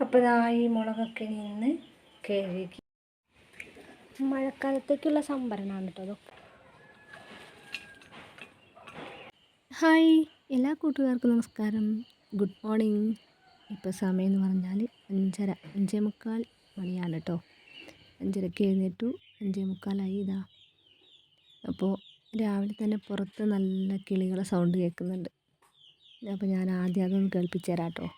അപ്പോൾ ഇതാ ഈ മുളകൊക്കെ നിന്ന് കഴുകി മഴക്കാലത്തേക്കുള്ള സംഭരണമാണ് കേട്ടോ അതൊക്കെ. ഹായ് എല്ലാ കൂട്ടുകാർക്കും നമസ്കാരം, ഗുഡ് മോർണിംഗ്. ഇപ്പോൾ സമയം എന്ന് പറഞ്ഞാൽ 5:45 മണിയാണ് കേട്ടോ. 5:30 എഴുന്നേറ്റു, 5:45 ഇതാ. അപ്പോൾ രാവിലെ തന്നെ പുറത്ത് നല്ല കിളികളെ സൗണ്ട് കേൾക്കുന്നുണ്ട്. അപ്പോൾ ഞാൻ ആദ്യം അതൊന്ന് കേൾപ്പിച്ചു തരാം കേട്ടോ.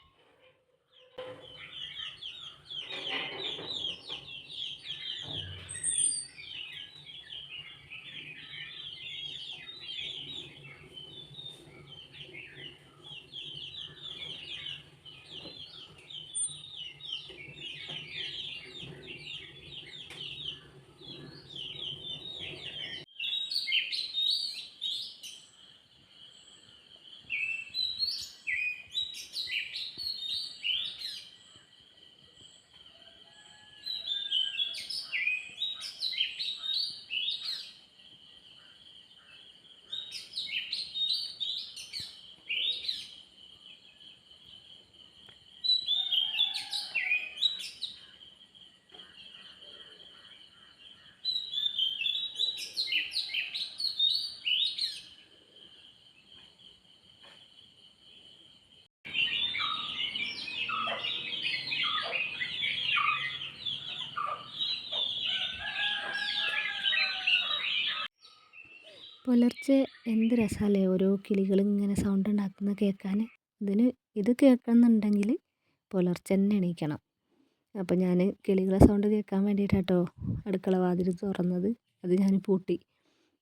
പുലർച്ചെ എന്ത് രസമല്ലേ ഓരോ കിളികളിങ്ങനെ സൗണ്ട് ഉണ്ടാക്കുന്ന കേൾക്കാൻ. ഇത് കേൾക്കണമെന്നുണ്ടെങ്കിൽ പുലർച്ചെ തന്നെ എണീക്കണം. അപ്പോൾ ഞാൻ കിളികളെ സൗണ്ട് കേൾക്കാൻ വേണ്ടിയിട്ടാട്ടോ അടുക്കള വാതിൽ തുറന്നത്. അത് ഞാൻ പൂട്ടി.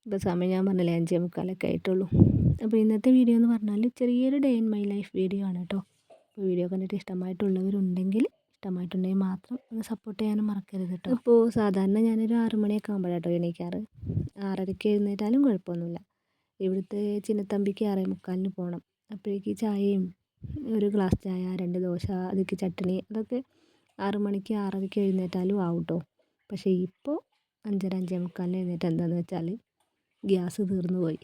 ഇപ്പോൾ സമയം ഞാൻ പറഞ്ഞില്ലേ 5:45 ആയിട്ടുള്ളൂ. അപ്പോൾ ഇന്നത്തെ വീഡിയോ എന്ന് പറഞ്ഞാൽ ചെറിയൊരു day in my life video ആണ് കേട്ടോ. അപ്പോൾ വീഡിയോ കണ്ടിട്ട് ഇഷ്ടമായിട്ടുണ്ടെങ്കിൽ മാത്രം ഒന്ന് സപ്പോർട്ട് ചെയ്യാനും മറക്കരുത് കേട്ടോ. അപ്പോൾ സാധാരണ ഞാനൊരു 6 മണിയൊക്കെ ആകുമ്പോഴാട്ടോ എണീക്കാറ്. 6:30 എഴുന്നേറ്റാലും കുഴപ്പമൊന്നുമില്ല. ഇവിടുത്തെ ചിന്നത്തമ്പിക്ക് 6:45 പോകണം. അപ്പോഴേക്ക് ചായയും ഒരു ഗ്ലാസ് ചായ, 2 ദോശ, അതിക്ക് ചട്നി, അതൊക്കെ 6 മണിക്ക് 6:30 എഴുന്നേറ്റാലും ആവും കേട്ടോ. പക്ഷേ ഇപ്പോൾ 5:30 5:45 എഴുന്നേറ്റ് എന്താണെന്ന് വെച്ചാൽ ഗ്യാസ് തീർന്നു പോയി.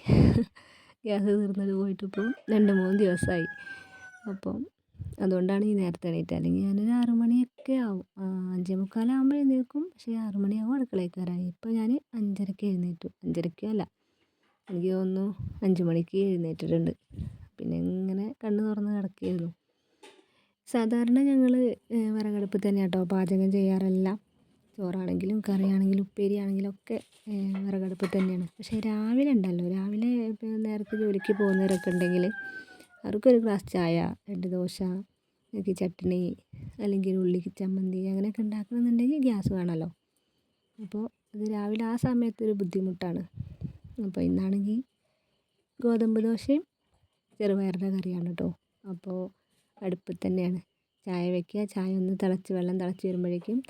ഗ്യാസ് തീർന്നിട്ട് പോയിട്ടിപ്പോൾ 2-3 ദിവസമായി. അപ്പം അതുകൊണ്ടാണ് ഈ നേരത്തെ എണീറ്റത്. അല്ലെങ്കിൽ ഞാനൊരു 6 മണിയൊക്കെ ആവും. 5:45 ആകുമ്പോൾ എഴുന്നേൽക്കും. പക്ഷേ 6 മണിയാവും അടുക്കളയിൽ കയറാൻ. ഇപ്പോൾ ഞാൻ 5:30 എഴുന്നേറ്റു. 5:30 അല്ല, എനിക്ക് തോന്നുന്നു 5 മണിക്ക് എഴുന്നേറ്റിട്ടുണ്ട്. പിന്നെ ഇങ്ങനെ കണ്ണ് തുറന്ന് കിടക്കുകയായിരുന്നു. സാധാരണ ഞങ്ങൾ വിറകടുപ്പ് തന്നെയാണ് കേട്ടോ പാചകം ചെയ്യാറെല്ലാം. ചോറാണെങ്കിലും കറിയാണെങ്കിലും ഉപ്പേരിയാണെങ്കിലും ഒക്കെ വിറകടുപ്പ് തന്നെയാണ്. പക്ഷേ രാവിലെ ഇപ്പോൾ നേരത്തെ ജോലിക്ക് പോകുന്നവരൊക്കെ ഉണ്ടെങ്കിൽ അവർക്കൊരു ഗ്ലാസ് ചായ, 2 ദോശ, അതിക്ക് ചട്നി, അല്ലെങ്കിൽ ഉള്ളിക്ക് ചമ്മന്തി അങ്ങനെയൊക്കെ ഉണ്ടാക്കണമെന്നുണ്ടെങ്കിൽ ഗ്യാസ് വേണമല്ലോ. അപ്പോൾ അത് രാവിലെ ആ സമയത്തൊരു ബുദ്ധിമുട്ടാണ്. അപ്പോൾ ഇന്നാണെങ്കിൽ ഗോതമ്പ് ദോശയും ചെറുപയറിൻ്റെ കറിയാണ് കേട്ടോ. അപ്പോൾ അടുപ്പിൽ തന്നെയാണ് ചായ വയ്ക്കുക. ചായ ഒന്ന് വെള്ളം തിളച്ച് വരുമ്പോഴേക്കും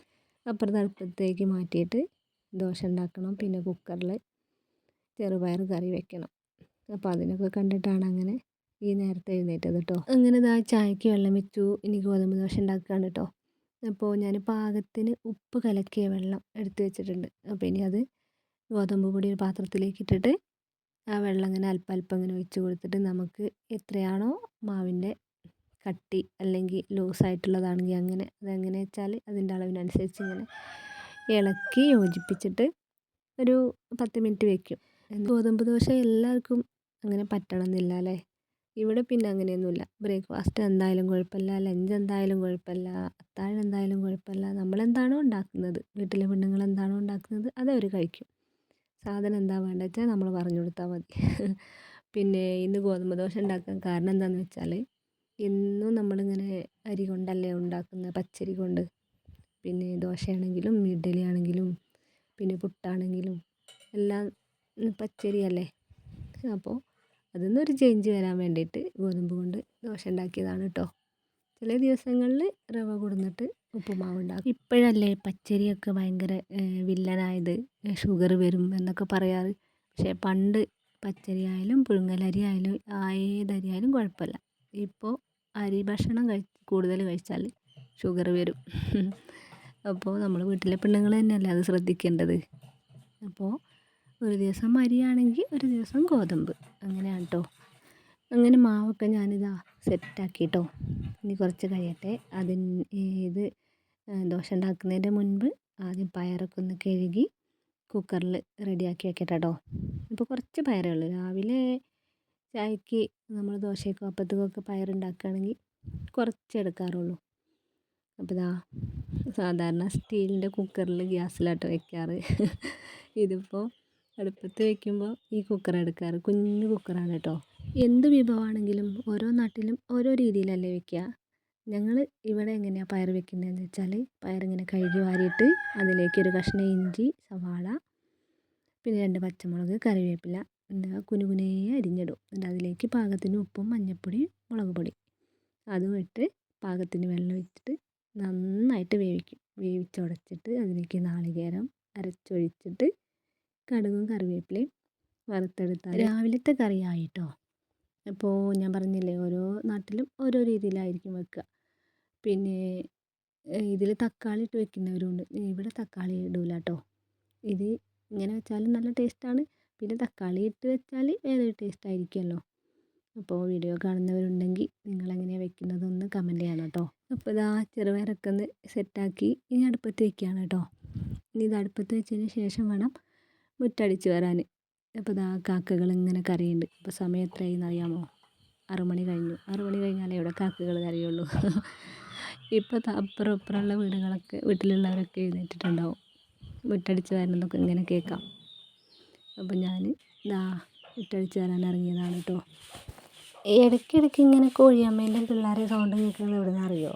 അപ്പുറത്തെ അടുപ്പത്തേക്ക് മാറ്റിയിട്ട് ദോശ ഉണ്ടാക്കണം. പിന്നെ കുക്കറിൽ ചെറുപയർ കറി വെക്കണം. അപ്പോൾ അതിനൊക്കെ കണ്ടിട്ടാണ് അങ്ങനെ ഈ നേരത്തെ എഴുന്നേറ്റത് കേട്ടോ. അങ്ങനെ ചായക്ക് വെള്ളം വെച്ചു. ഇനി ഗോതമ്പ് ദോശ ഉണ്ടാക്കുകയാണ് കേട്ടോ. അപ്പോൾ ഞാൻ പാകത്തിന് ഉപ്പ് കലക്കിയ വെള്ളം എടുത്ത് വെച്ചിട്ടുണ്ട്. അപ്പോൾ ഇനി അത് ഗോതമ്പ് പൊടി ഒരു പാത്രത്തിലേക്ക് ഇട്ടിട്ട് ആ വെള്ളം ഇങ്ങനെ അല്പം ഇങ്ങനെ ഒഴിച്ച് കൊടുത്തിട്ട് നമുക്ക് എത്രയാണോ മാവിൻ്റെ കട്ടി അല്ലെങ്കിൽ ലൂസായിട്ടുള്ളതാണെങ്കിൽ അതെങ്ങനെ വെച്ചാൽ അതിൻ്റെ അളവിനനുസരിച്ച് ഇങ്ങനെ ഇളക്കി യോജിപ്പിച്ചിട്ട് ഒരു 10 മിനിറ്റ് വയ്ക്കും. ഗോതമ്പ് ദോശ എല്ലാവർക്കും അങ്ങനെ പറ്റണമെന്നില്ല അല്ലേ. ഇവിടെ പിന്നെ അങ്ങനെയൊന്നുമില്ല. ബ്രേക്ക്ഫാസ്റ്റ് എന്തായാലും കുഴപ്പമില്ല, ലഞ്ച് എന്തായാലും കുഴപ്പമില്ല, അത്താഴം എന്തായാലും കുഴപ്പമില്ല. നമ്മളെന്താണോ ഉണ്ടാക്കുന്നത്, വീട്ടിലെ പെണ്ണുങ്ങൾ എന്താണോ ഉണ്ടാക്കുന്നത് അതവർ കഴിക്കും. സാധനം എന്താ വേണ്ടത് വെച്ചാൽ നമ്മൾ പറഞ്ഞു കൊടുത്താൽ മതി. പിന്നെ ഇന്ന് ഗോതമ്പ് ദോശ ഉണ്ടാക്കാൻ കാരണം എന്താണെന്ന് വെച്ചാൽ എന്നും നമ്മളിങ്ങനെ അരി കൊണ്ടല്ലേ ഉണ്ടാക്കുന്നത്, പച്ചരി കൊണ്ട്. പിന്നെ ദോശയാണെങ്കിലും ഇഡ്ഡലി ആണെങ്കിലും പിന്നെ പുട്ടാണെങ്കിലും എല്ലാം പച്ചരിയല്ലേ. അപ്പോൾ അതിൽ നിന്നൊരു ചേഞ്ച് വരാൻ വേണ്ടിയിട്ട് ഗോതമ്പ് കൊണ്ട് ദോശ ഉണ്ടാക്കിയതാണ് കേട്ടോ. ചില ദിവസങ്ങളിൽ റവ കൊടുന്നിട്ട് ഉപ്പുമാവ് ഉണ്ടാക്കും. ഇപ്പോഴല്ലേ പച്ചരിയൊക്കെ ഭയങ്കര വില്ലനായത്, ഷുഗർ വരും എന്നൊക്കെ പറയാറ്. പക്ഷേ പണ്ട് പച്ചരി ആയാലും പുഴുങ്ങലരി ആയാലും ഏതരി ആയാലും കുഴപ്പമില്ല. ഇപ്പോൾ അരി ഭക്ഷണം കൂടുതൽ കഴിച്ചാൽ ഷുഗർ വരും. അപ്പോൾ നമ്മൾ വീട്ടിലെ പെണ്ണുങ്ങൾ തന്നെയല്ലേ അത് ശ്രദ്ധിക്കേണ്ടത്. അപ്പോൾ ഒരു ദിവസം അരിയാണെങ്കിൽ ഒരു ദിവസം ഗോതമ്പ്, അങ്ങനെയാണ് കേട്ടോ. അങ്ങനെ മാവൊക്കെ ഞാനിതാ സെറ്റാക്കിട്ടോ. ഇനി കുറച്ച് കഴിയട്ടെ. ഇത് ദോശ ഉണ്ടാക്കുന്നതിൻ്റെ മുൻപ് ആദ്യം പയറൊക്കെ ഒന്ന് കഴുകി കുക്കറിൽ റെഡിയാക്കി വെക്കട്ടെ കേട്ടോ. ഇപ്പോൾ കുറച്ച് പയറേ ഉള്ളൂ. രാവിലെ ചായക്ക് നമ്മൾ ദോശയ്ക്കോ അപ്പത്തേക്കൊക്കെ പയറുണ്ടാക്കുകയാണെങ്കിൽ കുറച്ച് എടുക്കാറുള്ളൂ. അപ്പോൾ ഇതാ സാധാരണ സ്റ്റീലിൻ്റെ കുക്കറിൽ ഗ്യാസിലാട്ടോ വെക്കാറ്. ഇതിപ്പോൾ അടുപ്പത്ത് വെക്കുമ്പോൾ ഈ കുക്കർ എടുക്കാറ്. കുഞ്ഞു കുക്കറാണ് കേട്ടോ. എന്ത് വിഭവമാണെങ്കിലും ഓരോ നാട്ടിലും ഓരോ രീതിയിലല്ലേ വെക്കുക. ഞങ്ങൾ ഇവിടെ എങ്ങനെയാണ് പയർ വെക്കുന്നതെന്ന് വെച്ചാൽ പയറിങ്ങനെ കഴുകി വാരിയിട്ട് അതിലേക്കൊരു കഷ്ണം ഇഞ്ചി, സവാള, പിന്നെ 2 പച്ചമുളക്, കറിവേപ്പില എന്താ കുനുകുനേ അരിഞ്ഞിടും. എന്നിട്ട് അതിലേക്ക് പാകത്തിന് ഉപ്പും മഞ്ഞൾപ്പൊടി, മുളക് പൊടി അതും ഇട്ട് പാകത്തിന് വെള്ളം ഒഴിച്ചിട്ട് നന്നായിട്ട് വേവിക്കും. വേവിച്ചുടച്ചിട്ട് അതിലേക്ക് നാളികേരം അരച്ചൊഴിച്ചിട്ട് കടുകും കറിവേപ്പിലയും വറുത്തെടുത്താൽ രാവിലത്തെ കറിയായിട്ടോ. അപ്പോൾ ഞാൻ പറഞ്ഞില്ലേ ഓരോ നാട്ടിലും ഓരോ രീതിയിലായിരിക്കും വെക്കുക. പിന്നെ ഇതിൽ തക്കാളി ഇട്ട് വെക്കുന്നവരുണ്ട്. ഇവിടെ തക്കാളി ഇടില്ല കേട്ടോ. ഇത് ഇങ്ങനെ വെച്ചാലും നല്ല ടേസ്റ്റാണ്. പിന്നെ തക്കാളി ഇട്ട് വെച്ചാൽ വേറൊരു ടേസ്റ്റ് ആയിരിക്കുമല്ലോ. അപ്പോൾ വീഡിയോ കാണുന്നവരുണ്ടെങ്കിൽ നിങ്ങളെങ്ങനെയാണ് വെക്കുന്നതൊന്ന് കമൻറ്റ് ചെയ്യണം കേട്ടോ. അപ്പോൾ ഇതാ ചെറുപയറൊക്കെ ഒന്ന് സെറ്റാക്കി ഇനി അടുപ്പത്ത് വെക്കുകയാണ് കേട്ടോ. ഇനി ഇത് അടുപ്പത്ത് വെച്ചതിന് ശേഷം വേണം മുറ്റടിച്ച് വരാൻ. അപ്പോൾ ഇതാ കാക്കകൾ ഇങ്ങനെ കരയുന്നുണ്ട്. ഇപ്പോൾ സമയം എത്രയായിന്ന് അറിയാമോ? 6 മണി കഴിഞ്ഞു. 6 മണി കഴിഞ്ഞാലേ ഇവിടെ കാക്കകൾ കരയുള്ളൂ. ഇപ്പോൾ അപ്പുറം ഇപ്പുറമുള്ള വീട്ടിലുള്ളവരൊക്കെ എഴുന്നേറ്റിട്ടുണ്ടാവും. മുറ്റടിച്ച് വരണമെന്നൊക്കെ ഇങ്ങനെ കേൾക്കാം. അപ്പോൾ ഞാൻ ഇതാ മുറ്റടിച്ച് വരാൻ ഇറങ്ങിയതാണ് കേട്ടോ. ഇടയ്ക്കിടയ്ക്ക് ഇങ്ങനെ കോഴിയമ്മേൻ്റെ പിള്ളേരെ സൗണ്ട് കേൾക്കുന്നത് എവിടെ നിന്ന് അറിയോ?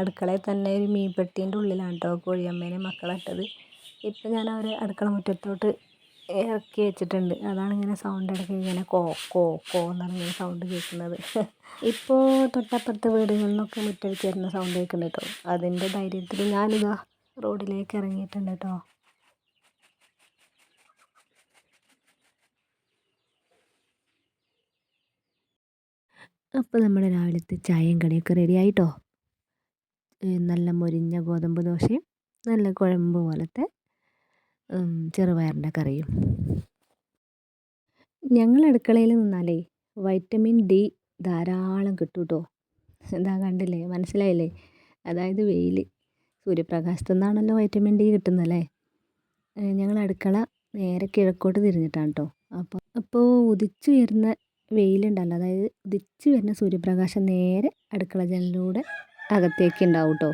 അടുക്കളയിൽ തന്നെ ഒരു മീൻപെട്ടീൻ്റെ ഉള്ളിലാണ് കേട്ടോ കോഴിയമ്മേനെ മക്കളിട്ടത്. ഇപ്പം ഞാൻ അവരെ അടുക്കള മുറ്റത്തോട്ട് ഇറക്കി വെച്ചിട്ടുണ്ട്. അതാണ് ഇങ്ങനെ സൗണ്ട് ഇടയ്ക്ക് ഇങ്ങനെ കോ കോ കോ എന്നിങ്ങനെ സൗണ്ട് കേൾക്കുന്നത്. ഇപ്പോൾ തൊട്ടപ്പുറത്തെ വീടുകളിൽ നിന്നൊക്കെ മുറ്റടിച്ച് വരുന്ന സൗണ്ട് കേൾക്കുന്നുണ്ട് കേട്ടോ. അതിൻ്റെ ധൈര്യത്തിൽ ഞാനിതാ റോഡിലേക്ക് ഇറങ്ങിയിട്ടുണ്ട് കേട്ടോ. അപ്പോൾ നമ്മുടെ രാവിലത്തെ ചായയും കടിയൊക്കെ റെഡി ആയിട്ടോ. നല്ല മൊരിഞ്ഞ ഗോതമ്പ് ദോശയും നല്ല കുഴമ്പ് പോലത്തെ ചെറുപയറിൻ്റെ കറിയും. ഞങ്ങൾ അടുക്കളയിൽ നിന്നാലേ വൈറ്റമിൻ ഡി ധാരാളം കിട്ടും കേട്ടോ. എന്താ കണ്ടില്ലേ, മനസ്സിലായില്ലേ? അതായത് വെയിൽ, സൂര്യപ്രകാശത്തു നിന്നാണല്ലോ വൈറ്റമിൻ ഡി കിട്ടുന്നതല്ലേ. ഞങ്ങൾ അടുക്കള നേരെ കിഴക്കോട്ട് തിരിഞ്ഞിട്ടാണ് കേട്ടോ. അപ്പോൾ ഉദിച്ചു വരുന്ന വെയിലുണ്ടല്ലോ, അതായത് ഉദിച്ചു വരുന്ന സൂര്യപ്രകാശം നേരെ അടുക്കള ജനലിലൂടെ അകത്തേക്ക് ഉണ്ടാവും കേട്ടോ.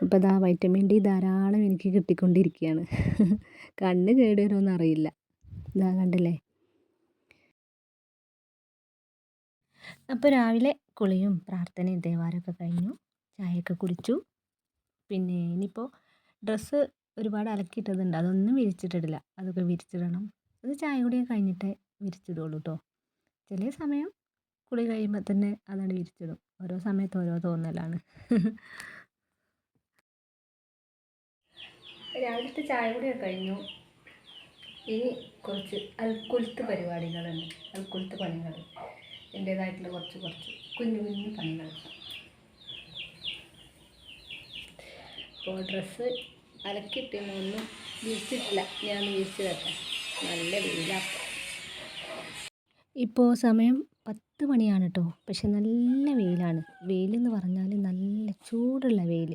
അപ്പോൾ ഇതാ വൈറ്റമിൻ ഡി ധാരാളം എനിക്ക് കിട്ടിക്കൊണ്ടിരിക്കുകയാണ്. കണ്ണ് കേടുവരുമോയെന്ന് അറിയില്ല. ഇതാ കണ്ടില്ലേ. അപ്പോൾ രാവിലെ കുളിയും പ്രാർത്ഥനയും ദേവാരമൊക്കെ കഴിഞ്ഞു. ചായയൊക്കെ കുടിച്ചു. പിന്നെ ഇനിയിപ്പോൾ ഡ്രസ്സ് ഒരുപാട് അലക്കിയിട്ടതുണ്ട്, അതൊന്നും വിരിച്ചിട്ടിടില്ല. അതൊക്കെ വിരിച്ചിടണം. അത് ചായ കുടിയൊക്കെ കഴിഞ്ഞിട്ടേ വിരിച്ചിടുള്ളൂ കേട്ടോ. ചില സമയം കുളി കഴിയുമ്പോൾ തന്നെ അതാണ് വിരിച്ചിടും. ഓരോ സമയത്ത് ഓരോ തോന്നലാണ്. രാവിലത്തെ ചായ കുടിയൊക്കെ കഴിഞ്ഞു. ഇനി കുറച്ച് അൽക്കുലത്ത് പരിപാടികളുണ്ട്. അൽക്കുലത്ത് പണികൾ, എൻ്റേതായിട്ടുള്ള കുറച്ച് കുഞ്ഞു കുഞ്ഞു പണികൾ. അപ്പോൾ ഡ്രസ്സ് അലക്കിയിട്ടൊന്നും വിരിച്ചിട്ടില്ല. ഞാൻ വിരിച്ച് വെക്കാം. നല്ല വെയിലാണ്. ഇപ്പോൾ സമയം 10 മണിയാണ് കേട്ടോ. പക്ഷെ നല്ല വെയിലാണ്. വെയിലെന്ന് പറഞ്ഞാൽ നല്ല ചൂടുള്ള വെയിൽ.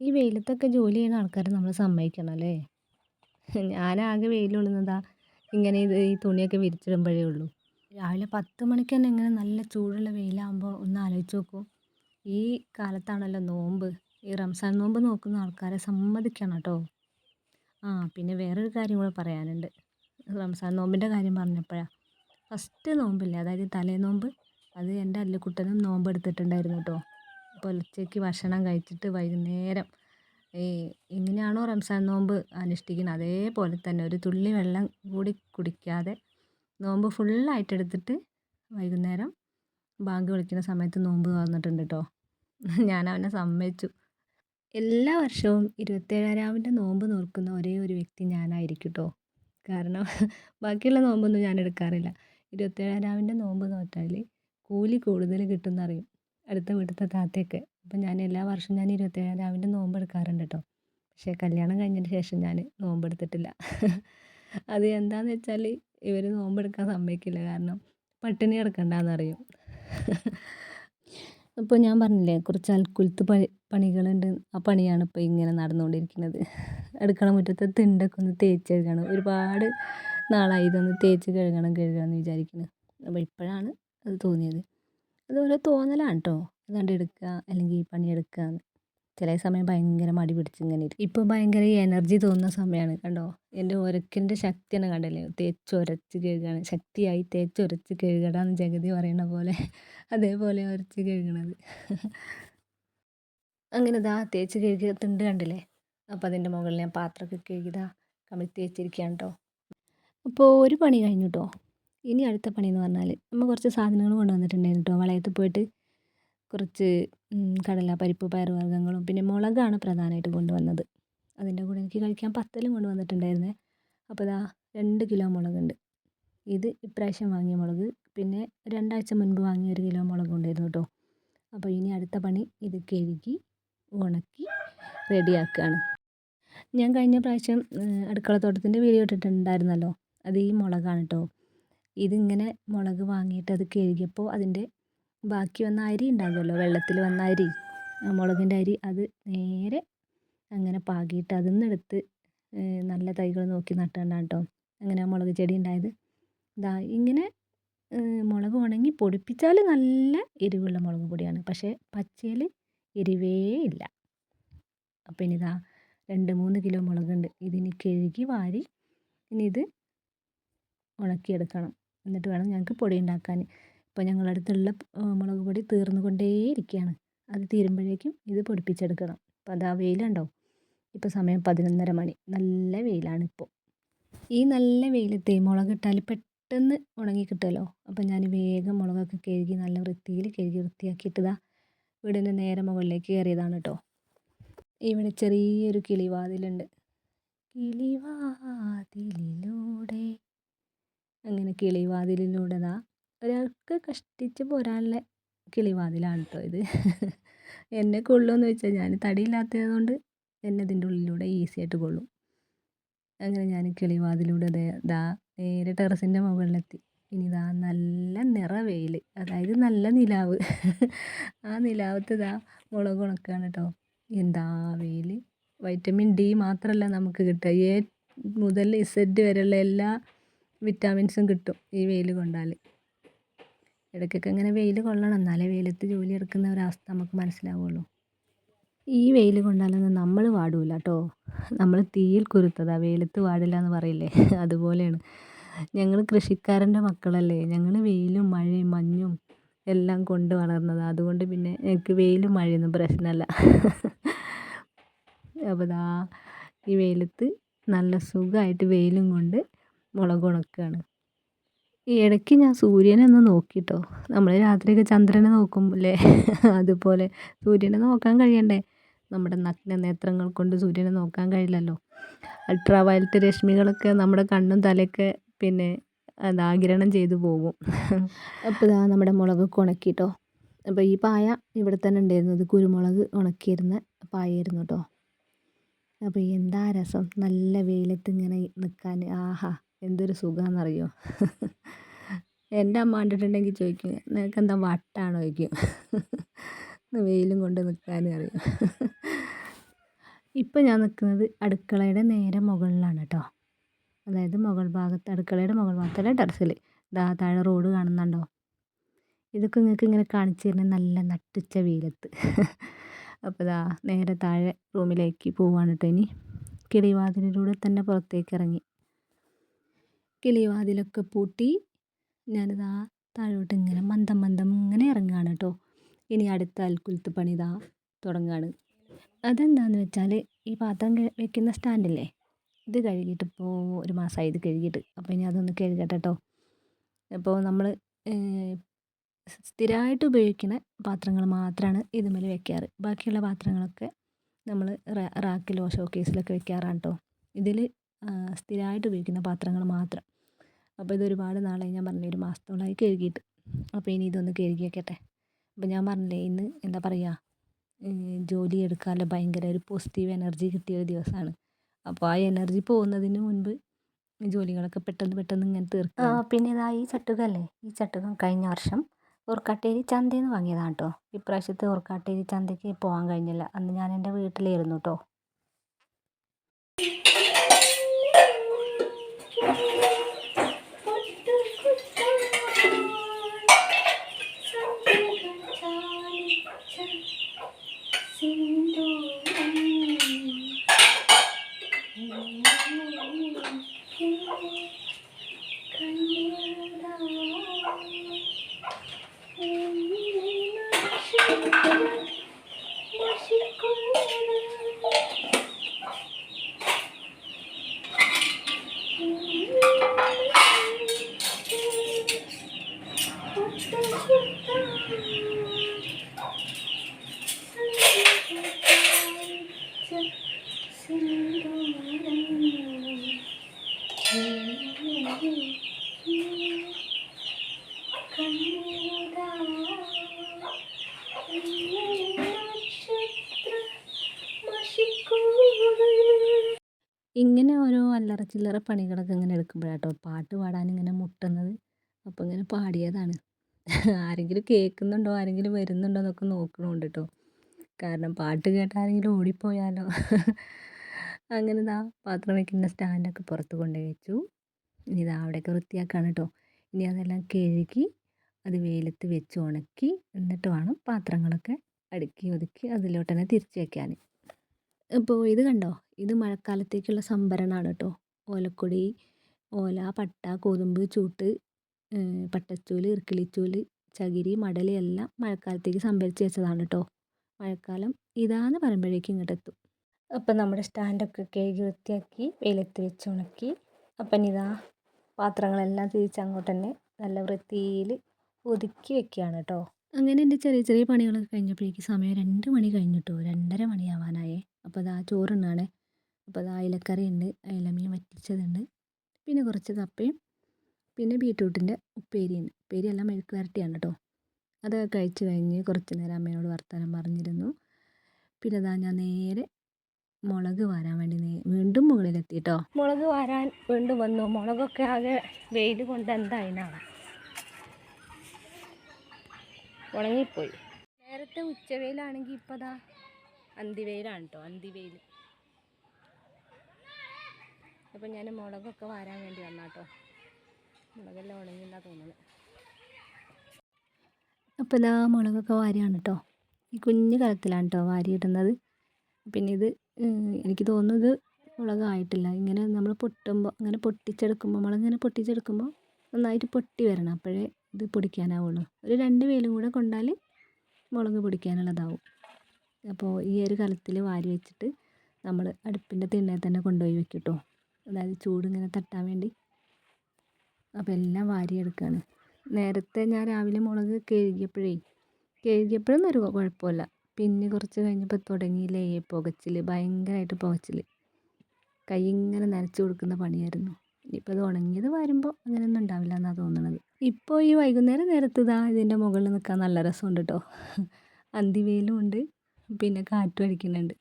ഈ വെയിലത്തൊക്കെ ജോലി ചെയ്യുന്ന ആൾക്കാരെ നമ്മൾ സമ്മതിക്കണം അല്ലേ. ഞാനാകെ വെയിൽ കൊള്ളുന്നതാ ഇങ്ങനെ ഈ തുണിയൊക്കെ വിരിച്ചിടുമ്പോഴേ ഉള്ളൂ. രാവിലെ 10 മണിക്ക് തന്നെ ഇങ്ങനെ നല്ല ചൂടുള്ള വെയിലാകുമ്പോൾ ഒന്ന് ആലോചിച്ച് നോക്കൂ. ഈ കാലത്താണല്ലോ നോമ്പ്. ഈ റംസാൻ നോമ്പ് നോക്കുന്ന ആൾക്കാരെ സമ്മതിക്കണം കേട്ടോ. പിന്നെ വേറൊരു കാര്യം കൂടെ പറയാനുണ്ട്. റംസാൻ നോമ്പിൻ്റെ കാര്യം പറഞ്ഞപ്പോഴാണ്, ഫസ്റ്റ് നോമ്പില്ലേ, അതായത് തലേനോമ്പ്, അത് എൻ്റെ അല്ലുക്കുട്ടനും നോമ്പ് എടുത്തിട്ടുണ്ടായിരുന്നു കേട്ടോ. പുലർച്ചയ്ക്ക് ഭക്ഷണം കഴിച്ചിട്ട് വൈകുന്നേരം എങ്ങനെയാണോ റംസാൻ നോമ്പ് അനുഷ്ഠിക്കുന്നത് അതേപോലെ തന്നെ ഒരു തുള്ളി വെള്ളം കൂടി കുടിക്കാതെ നോമ്പ് ഫുള്ളായിട്ട് എടുത്തിട്ട് വൈകുന്നേരം ബാങ്ക് വിളിക്കുന്ന സമയത്ത് നോമ്പ് തുറന്നിട്ടുണ്ട് കേട്ടോ. ഞാൻ അവനെ സമ്മതിച്ചു. എല്ലാ വർഷവും 27 രാവിൻ്റെ നോമ്പ് നോക്കുന്ന ഒരേ ഒരു വ്യക്തി ഞാനായിരിക്കും കേട്ടോ. കാരണം ബാക്കിയുള്ള നോമ്പൊന്നും ഞാൻ എടുക്കാറില്ല. 27 രാവിൻ്റെ നോമ്പ് നോറ്റാൽ കൂലി കൂടുതൽ കിട്ടുമെന്നറിയും അടുത്ത വീട്ടിലത്തെ താത്തയൊക്കെ. അപ്പം ഞാൻ എല്ലാ വർഷവും 27 രാവിൻ്റെ നോമ്പ് എടുക്കാറുണ്ട് കേട്ടോ. പക്ഷേ കല്യാണം കഴിഞ്ഞതിന് ശേഷം ഞാൻ നോമ്പെടുത്തിട്ടില്ല. അത് എന്താണെന്ന് വെച്ചാൽ ഇവർ നോമ്പെടുക്കാൻ സമ്മതിക്കില്ല. കാരണം പട്ടിണി കിടക്കണ്ടെന്ന് പറയും. അപ്പോൾ ഞാൻ പറഞ്ഞില്ലേ കുറച്ച് അൽക്കുലത്ത് പണികളുണ്ട്. ആ പണിയാണ് ഇപ്പോൾ ഇങ്ങനെ നടന്നുകൊണ്ടിരിക്കുന്നത്. അടുക്കള മുറ്റത്തെ തിണ്ടൊക്കെ ഒന്ന് തേച്ച് കഴുകണം. ഒരുപാട് നാളായി ഇതൊന്ന് തേച്ച് കഴുകണം എന്ന് വിചാരിക്കുന്നു. അപ്പോൾ ഇപ്പോഴാണ് അത് തോന്നിയത്. അതുപോലെ തോന്നലാണ് കേട്ടോ. അതാണ്ട് എടുക്കുക അല്ലെങ്കിൽ ഈ പണിയെടുക്കുക എന്ന്. ചില സമയം ഭയങ്കര മടി പിടിച്ച് ഇങ്ങനെ ഇരിക്കും. ഇപ്പോൾ ഭയങ്കര എനർജി തോന്നുന്ന സമയമാണ് കണ്ടോ. എൻ്റെ ഉരക്കിൻ്റെ ശക്തിയാണ് കണ്ടല്ലേ. തേച്ചൊരച്ച് കഴുകുകയാണ്. ശക്തിയായി തേച്ചൊരച്ച് കഴുകടാന്ന് ജഗതി പറയണ പോലെ അതേപോലെ ഉരച്ച് കഴുകണത്. അങ്ങനെ ദാ തേച്ച് കഴുകിയ തിണ്ട് കണ്ടില്ലേ. അപ്പോൾ അതിൻ്റെ മുകളിൽ ഞാൻ പാത്രമൊക്കെ കഴുകിയതാ കമിഴ്ത്തി വെച്ചിരിക്കുകയാണ് കേട്ടോ. അപ്പോൾ ഒരു പണി കഴിഞ്ഞു കേട്ടോ. ഇനി അടുത്ത പണി എന്ന് പറഞ്ഞാൽ നമ്മൾ കുറച്ച് സാധനങ്ങൾ കൊണ്ടുവന്നിട്ടുണ്ടായിരുന്നു കേട്ടോ. വളയത്ത് പോയിട്ട് കുറച്ച് കടല, പരിപ്പ്, പയറുവർഗ്ഗങ്ങളും പിന്നെ മുളകാണ് പ്രധാനമായിട്ട് കൊണ്ടുവന്നത്. അതിൻ്റെ കൂടെ എനിക്ക് കഴിക്കാൻ പത്തലും കൊണ്ടുവന്നിട്ടുണ്ടായിരുന്നേ. അപ്പോൾ ഇതാ 2 കിലോ മുളകുണ്ട്. ഇത് ഇപ്രാവശ്യം വാങ്ങിയ മുളക്. പിന്നെ 2 ആഴ്ച മുൻപ് വാങ്ങിയ 1 കിലോ മുളക് ഉണ്ടായിരുന്നു കേട്ടോ. അപ്പോൾ ഇനി അടുത്ത പണി ഇത് കഴുകി ഉണക്കി റെഡിയാക്കുകയാണ്. ഞാൻ കഴിഞ്ഞ പ്രാവശ്യം അടുക്കളത്തോട്ടത്തിൻ്റെ വീഡിയോ ഇട്ടിട്ടുണ്ടായിരുന്നല്ലോ. അത് ഈ മുളകാണ് കേട്ടോ. ഇതിങ്ങനെ മുളക് വാങ്ങിയിട്ട് അത് കഴുകിയപ്പോൾ അതിൻ്റെ ബാക്കി വന്ന അരി ഉണ്ടാകുമല്ലോ, വെള്ളത്തിൽ വന്ന അരി, മുളകിൻ്റെ അരി, അത് നേരെ അങ്ങനെ പാകിയിട്ട് അതിൽ നിന്നെടുത്ത് നല്ല തൈകൾ നോക്കി നട്ടുകൊണ്ടാണ് കേട്ടോ അങ്ങനെ ആ മുളക് ചെടി ഉണ്ടായത്. ഇതാ ഇങ്ങനെ മുളക് ഉണങ്ങി പൊടിപ്പിച്ചാൽ നല്ല എരിവുള്ള മുളക് പൊടിയാണ്. പക്ഷേ പച്ചയിൽ എരിവേ ഇല്ല. അപ്പോൾ ഇനി ഇതാ 2-3 കിലോ മുളകുണ്ട്. ഇതിനി കഴുകി വാരി ഇനി ഇത് ഉണക്കിയെടുക്കണം. എന്നിട്ട് വേണം ഞങ്ങൾക്ക് പൊടി ഉണ്ടാക്കാൻ. ഇപ്പോൾ ഞങ്ങളുടെ അടുത്തുള്ള മുളക് പൊടി തീർന്നു കൊണ്ടേയിരിക്കുകയാണ്. അത് തീരുമ്പോഴേക്കും ഇത് പൊടിപ്പിച്ചെടുക്കണം. അപ്പോൾ അതാ വെയിലുണ്ടോ. ഇപ്പോൾ സമയം 11:30 മണി. നല്ല വെയിലാണ് ഇപ്പോൾ. ഈ നല്ല വെയിലത്തെ മുളകിട്ടാൽ പെട്ടെന്ന് ഉണങ്ങി കിട്ടുമല്ലോ. അപ്പോൾ ഞാൻ വേഗം മുളകൊക്കെ കഴുകി നല്ല വൃത്തിയിൽ കഴുകി വൃത്തിയാക്കിയിട്ടതാ വീടിൻ്റെ നേരെ മുകളിലേക്ക് കയറിയതാണ് കേട്ടോ. ഇവിടെ ചെറിയൊരു കിളിവാതിലുണ്ട്. കിളിവാതിലിലൂടെ അങ്ങനെ കിളിവാതിലിലൂടെ ഒരാൾക്ക് കഷ്ടിച്ച് പോരാനുള്ള കിളിവാതിലാണ് കേട്ടോ ഇത്. എന്നെ കൊള്ളുമെന്ന് വെച്ചാൽ ഞാൻ തടിയില്ലാത്തത് കൊണ്ട് എന്നെ ഇതിൻ്റെ ഉള്ളിലൂടെ ഈസി ആയിട്ട് കൊള്ളും. അങ്ങനെ ഞാൻ കിളിവാതിലൂടെ ദാ നേരെ ടെറസിൻ്റെ മുകളിലെത്തി. ഇനി ദാ നല്ല നിറവെയിൽ, അതായത് നല്ല നിലാവ്. ആ നിലാവത്ത് ദാ മുളക് ഉണക്കുകയാണ് കേട്ടോ. എന്താ വെയിൽ. വൈറ്റമിൻ ഡി മാത്രമല്ല നമുക്ക് കിട്ടുക, എ മുതൽ ഇസഡ് വരെയുള്ള എല്ലാ വിറ്റാമിൻസും കിട്ടും ഈ വെയിൽ കൊണ്ടാൽ. ഇടയ്ക്കൊക്കെ ഇങ്ങനെ വെയിൽ കൊള്ളണം, എന്നാലേ വെയിലത്ത് ജോലി എടുക്കുന്ന ഒരവസ്ഥ നമുക്ക് മനസ്സിലാവുള്ളൂ. ഈ വെയിൽ കൊണ്ടാലൊന്നും നമ്മൾ വാടില്ല കേട്ടോ. നമ്മൾ തീയിൽ കുരുത്തതാ, വെയിലത്ത് വാടില്ല എന്ന് പറയില്ലേ, അതുപോലെയാണ്. ഞങ്ങൾ കൃഷിക്കാരൻ്റെ മക്കളല്ലേ. ഞങ്ങൾ വെയിലും മഴയും മഞ്ഞും എല്ലാം കൊണ്ട് വളർന്നതാണ്. അതുകൊണ്ട് പിന്നെ എനിക്ക് വെയിലും മഴയൊന്നും പ്രശ്നമല്ല. അപ്പോൾ ദാ ഈ വെയിലത്ത് നല്ല സുഖമായിട്ട് വെയിലും കൊണ്ട് മുളക് ഉണക്കുകയാണ്. ഈ ഇടയ്ക്ക് ഞാൻ സൂര്യനെ ഒന്ന് നോക്കിട്ടോ. നമ്മൾ രാത്രിയൊക്കെ ചന്ദ്രനെ നോക്കുമ്പോഴല്ലേ അതുപോലെ സൂര്യനെ നോക്കാൻ കഴിയണ്ടേ. നമ്മുടെ നഗ്ന നേത്രങ്ങൾ കൊണ്ട് സൂര്യനെ നോക്കാൻ കഴിയില്ലല്ലോ. അൾട്രാ വയലറ്റ് രശ്മികളൊക്കെ നമ്മുടെ കണ്ണും തലയൊക്കെ പിന്നെ ആഗിരണം ചെയ്തു പോകും. അപ്പോൾ ഇതാ നമ്മുടെ മുളകൊക്കെ ഉണക്കിട്ടോ. അപ്പോൾ ഈ പായ ഇവിടെ തന്നെ ഉണ്ടായിരുന്നു. ഇത് കുരുമുളക് ഉണക്കിയിരുന്ന പായായിരുന്നു കേട്ടോ. അപ്പോൾ എന്താ രസം നല്ല വെയിലത്ത് ഇങ്ങനെ നിൽക്കാൻ. ആഹാ, എന്തൊരു സുഖമാണെന്നറിയോ. എൻ്റെ അമ്മ കണ്ടിട്ടുണ്ടെങ്കിൽ ചോദിക്കും, നിനക്കെന്താ വട്ടാണോ ചോദിക്കും. വെയിലും കൊണ്ട് നിൽക്കാൻ അറിയും. ഇപ്പം ഞാൻ നിൽക്കുന്നത് അടുക്കളയുടെ നേരെ മുകളിലാണ് കേട്ടോ. അതായത് മുകൾ ഭാഗത്ത്, അടുക്കളയുടെ മുകൾ ഭാഗത്തല്ല, ടെറസിൽ. താഴെ റോഡ് കാണുന്നുണ്ടോ. ഇതൊക്കെ നിങ്ങൾക്ക് ഇങ്ങനെ കാണിച്ചു തരുന്നത് നല്ല നട്ടുച്ച വെയിലത്ത്. അപ്പോൾ നേരെ താഴെ റൂമിലേക്ക് പോവാണ് കേട്ടോ. ഇനി കിളിവാതിലിലൂടെ തന്നെ പുറത്തേക്ക് ഇറങ്ങി. കിളിവാതിലൊക്കെ പൂട്ടി ഞാനിതാ താഴോട്ട് ഇങ്ങനെ മന്ദം ഇങ്ങനെ ഇറങ്ങുകയാണ് കേട്ടോ. ഇനി അടുത്ത അൽക്കുലത്ത് പണി തുടങ്ങുകയാണ്. അതെന്താണെന്ന് വെച്ചാൽ ഈ പാത്രം വെക്കുന്ന സ്റ്റാൻഡില്ലേ, ഇത് കഴുകിയിട്ടിപ്പോൾ 1 മാസമായി ഇത് കഴുകിയിട്ട്. അപ്പോൾ ഇനി അതൊന്ന് കഴുകട്ടെ കേട്ടോ. അപ്പോൾ നമ്മൾ സ്ഥിരമായിട്ട് ഉപയോഗിക്കുന്ന പാത്രങ്ങൾ മാത്രമാണ് ഇതുമേൽ വെക്കാറ്. ബാക്കിയുള്ള പാത്രങ്ങളൊക്കെ നമ്മൾ റാക്കിലോ ഷോക്കേസിലൊക്കെ വെക്കാറാണ് കേട്ടോ. ഇതിൽ സ്ഥിരമായിട്ട് ഉപയോഗിക്കുന്ന പാത്രങ്ങൾ മാത്രം. അപ്പോൾ ഇതൊരുപാട് നാളായി, ഞാൻ പറഞ്ഞില്ലേ 1 മാസത്തോളമായി കഴുകിയിട്ട്. അപ്പോൾ ഇനി ഇതൊന്ന് കഴുകി വയ്ക്കട്ടെ. അപ്പോൾ ഞാൻ പറഞ്ഞില്ലേ ഇന്ന് എന്താ പറയുക, ജോലി എടുക്കാനുള്ള ഭയങ്കര ഒരു പോസിറ്റീവ് എനർജി കിട്ടിയ ഒരു ദിവസമാണ്. അപ്പോൾ ആ എനർജി പോകുന്നതിന് മുൻപ് ജോലികളൊക്കെ പെട്ടെന്ന് പെട്ടെന്ന് ഇങ്ങനെ തീർക്കുക. പിന്നെ ഇതാ ഈ ചട്ടുകല്ലേ, ഈ ചട്ടുകം കഴിഞ്ഞ വർഷം ഓർക്കാട്ടേരി ചന്തയിൽ നിന്ന് വാങ്ങിയതാണ് കേട്ടോ. ഇപ്രാവശ്യത്തെ ഓർക്കാട്ടേരി ചന്തയ്ക്ക് പോകാൻ കഴിഞ്ഞില്ല, അന്ന് ഞാൻ എൻ്റെ വീട്ടിലായിരുന്നു കേട്ടോ. ഇങ്ങനെ ഓരോ അല്ലറ ചില്ലറ പണികളൊക്കെ ഇങ്ങനെ എടുക്കുമ്പോഴാട്ടോ പാട്ട് പാടാൻ ഇങ്ങനെ മുട്ടുന്നത്. അപ്പോൾ ഇങ്ങനെ പാടിയതാണ്. ആരെങ്കിലും കേൾക്കുന്നുണ്ടോ, ആരെങ്കിലും വരുന്നുണ്ടോ എന്നൊക്കെ നോക്കണുണ്ട് കേട്ടോ. കാരണം പാട്ട് കേട്ട് ആരെങ്കിലും ഓടിപ്പോയാലോ. അങ്ങനെ ഇതാ പാത്രം വയ്ക്കുന്ന സ്റ്റാൻഡൊക്കെ പുറത്ത് കൊണ്ടുപോയി വെച്ചു. ഇനി ഇതാ അവിടെയൊക്കെ വൃത്തിയാക്കാണ് കേട്ടോ. ഇനി അതെല്ലാം കഴുകി അത് വെയിലത്ത് വെച്ച് ഉണക്കി എന്നിട്ട് വേണം പാത്രങ്ങളൊക്കെ അടുക്കി ഒതുക്കി അതിലോട്ട് തന്നെ തിരിച്ച് വയ്ക്കാൻ. അപ്പോൾ ഇത് കണ്ടോ, ഇത് മഴക്കാലത്തേക്കുള്ള സംഭരണമാണ് കേട്ടോ. ഓലക്കൊടി, ഓല, പട്ട, കൊതുമ്പ്, ചൂട്ട്, പട്ടച്ചൂല്, ഇർക്കിളിച്ചൂല്, ചകിരി, മടൽ എല്ലാം മഴക്കാലത്തേക്ക് സംഭരിച്ച് വെച്ചതാണ് കേട്ടോ. മഴക്കാലം ഇതാന്ന് പറയുമ്പോഴേക്കും ഇങ്ങോട്ടെത്തും. അപ്പം നമ്മുടെ സ്റ്റാൻഡൊക്കെ കഴുകി വൃത്തിയാക്കി വെയിലത്ത് വെച്ച് ഉണക്കി. അപ്പം ഇതാ പാത്രങ്ങളെല്ലാം തിരിച്ചങ്ങോട്ട് തന്നെ നല്ല വൃത്തിയിൽ ഒതുക്കി വെക്കുകയാണ് കേട്ടോ. അങ്ങനെ എൻ്റെ ചെറിയ ചെറിയ പണികളൊക്കെ കഴിഞ്ഞപ്പോഴേക്ക് സമയം 2 മണി കഴിഞ്ഞിട്ടോ, 2:30 മണിയാവാനായേ. അപ്പോൾ അതാ ചോറുണ്ണാണേ. അപ്പോൾ അതാ അയിലക്കറി ഉണ്ട്, അയിലമീൻ വറ്റിച്ചതുണ്ട്, പിന്നെ കുറച്ച് കപ്പയും പിന്നെ ബീട്രൂട്ടിൻ്റെ ഉപ്പേരിയുണ്ട്. ഉപ്പേരിയെല്ലാം മെഴുക്ക് വരട്ടിയാണ് കേട്ടോ. അതൊക്കെ കഴിച്ച് കഴിഞ്ഞ് കുറച്ച് നേരം അമ്മയോട് വർത്തമാനം പറഞ്ഞിരുന്നു. പിന്നെ അതാ ഞാൻ നേരെ മുളക് വാരാൻ വേണ്ടി വീണ്ടും മുകളിലെത്തി കേട്ടോ. മുളക് വാരാൻ വീണ്ടും വന്നു. മുളകൊക്കെ ആകെ വെയിൽ കൊണ്ട് എന്തായിനാണ് ഉണങ്ങിപ്പോയി. നേരത്തെ ഉച്ചവെയിലാണെങ്കിൽ ഇപ്പോൾ അതാ അന്തിവെയിലാണ് കേട്ടോ, അന്തിവെയിൽ. അപ്പം ഞാൻ മുളകൊക്കെ വാരാൻ വേണ്ടി വന്നാട്ടോ. മുളകെല്ലാം ഉണങ്ങിയെന്നാണ് തോന്നുന്നത്. അപ്പോൾ ഇതാ മുളകൊക്കെ വാരിയാണ് കേട്ടോ. ഈ കുഞ്ഞു കലത്തിലാണ് കേട്ടോ വാരിയിടുന്നത്. പിന്നെ ഇത് എനിക്ക് തോന്നുന്നത് മുളകായിട്ടില്ല. ഇങ്ങനെ നമ്മൾ പൊട്ടുമ്പോൾ അങ്ങനെ പൊട്ടിച്ചെടുക്കുമ്പോൾ, മുളകിങ്ങനെ പൊട്ടിച്ചെടുക്കുമ്പോൾ നന്നായിട്ട് പൊട്ടി വരണം, അപ്പോഴേ ഇത് പൊടിക്കാനാവുള്ളൂ. ഒരു 2 വെയിലും കൂടെ കൊണ്ടാൽ മുളക് പൊടിക്കാനുള്ളതാവും. അപ്പോൾ ഈ ഒരു കലത്തിൽ വാരി വെച്ചിട്ട് നമ്മൾ അടുപ്പിൻ്റെ തിണ്ണയിൽ തന്നെ കൊണ്ടുപോയി വെക്കും കേട്ടോ. അതായത് ചൂടിങ്ങനെ തട്ടാൻ വേണ്ടി. അപ്പോൾ എല്ലാം വാരിയെടുക്കുകയാണ്. നേരത്തെ ഞാൻ രാവിലെ മുളക് കഴുകിയപ്പോഴൊന്നും ഒരു കുഴപ്പമില്ല. പിന്നെ കുറച്ച് കഴിഞ്ഞപ്പോൾ തുടങ്ങിയില്ലേ പുകച്ചിൽ, ഭയങ്കരമായിട്ട് പുകച്ചിൽ. കൈ ഇങ്ങനെ നനച്ച് കൊടുക്കുന്ന പണിയായിരുന്നു. ഇനിയിപ്പോൾ അത് ഉണങ്ങിയത് വരുമ്പോൾ അങ്ങനെയൊന്നും ഉണ്ടാവില്ല എന്നാണ് തോന്നുന്നത്. ഇപ്പോൾ ഈ വൈകുന്നേരം നേരത്ത് ഇതാ ഇതിൻ്റെ മുകളിൽ നിൽക്കാൻ നല്ല രസമുണ്ട് കേട്ടോ. അന്തിവെയിലും ഉണ്ട്, പിന്നെ കാറ്റും അടിക്കുന്നുണ്ട്.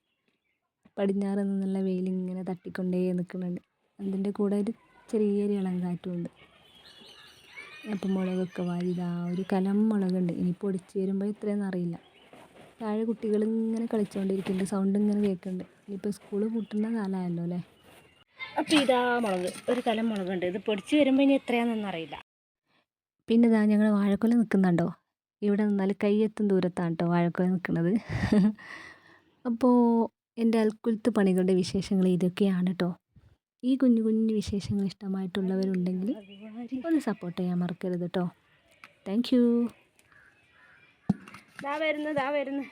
പടിഞ്ഞാറ് നിന്നുള്ള വെയിലിങ്ങനെ തട്ടിക്കൊണ്ടേ നിൽക്കുന്നുണ്ട്. അതിൻ്റെ കൂടെ ഒരു ചെറിയൊരു ഇളം കാറ്റും ഉണ്ട്. അപ്പം മുളകൊക്കെ വാരി ഇതാ ഒരു കലം മുളകുണ്ട്. ഇനി പൊടിച്ച് വരുമ്പോൾ ഇത്രയൊന്നും അറിയില്ല. താഴെ കുട്ടികൾ ഇങ്ങനെ കളിച്ചുകൊണ്ടിരിക്കുന്നുണ്ട്, സൗണ്ട് ഇങ്ങനെ കേൾക്കുന്നുണ്ട്. ഇനിയിപ്പോൾ സ്കൂൾ പൂട്ടുന്ന കാലമായല്ലോ അല്ലേ. അപ്പോൾ ഇതാ മുളക്, ഒരു കലം മുളകുണ്ട്. ഇത് പൊടിച്ച് വരുമ്പോൾ ഇനി എത്രയാണെന്നൊന്നും അറിയില്ല. പിന്നെ ഇതാ ഞങ്ങൾ വാഴക്കൊല നിൽക്കുന്നുണ്ടോ. ഇവിടെ നിന്നാൽ കൈയെത്തും ദൂരത്താണ് കേട്ടോ വാഴക്കൊല നിൽക്കുന്നത്. അപ്പോൾ എൻ്റെ അൽക്കുലത്ത് പണികളുടെ വിശേഷങ്ങൾ ഇതൊക്കെയാണ് കേട്ടോ. ഈ കുഞ്ഞു കുഞ്ഞു വിശേഷങ്ങൾ ഇഷ്ടമായിട്ടുള്ളവരുണ്ടെങ്കിൽ ഒന്ന് സപ്പോർട്ട് ചെയ്യാൻ മറക്കരുത് കേട്ടോ. Thank you. ദാ വരുന്നു.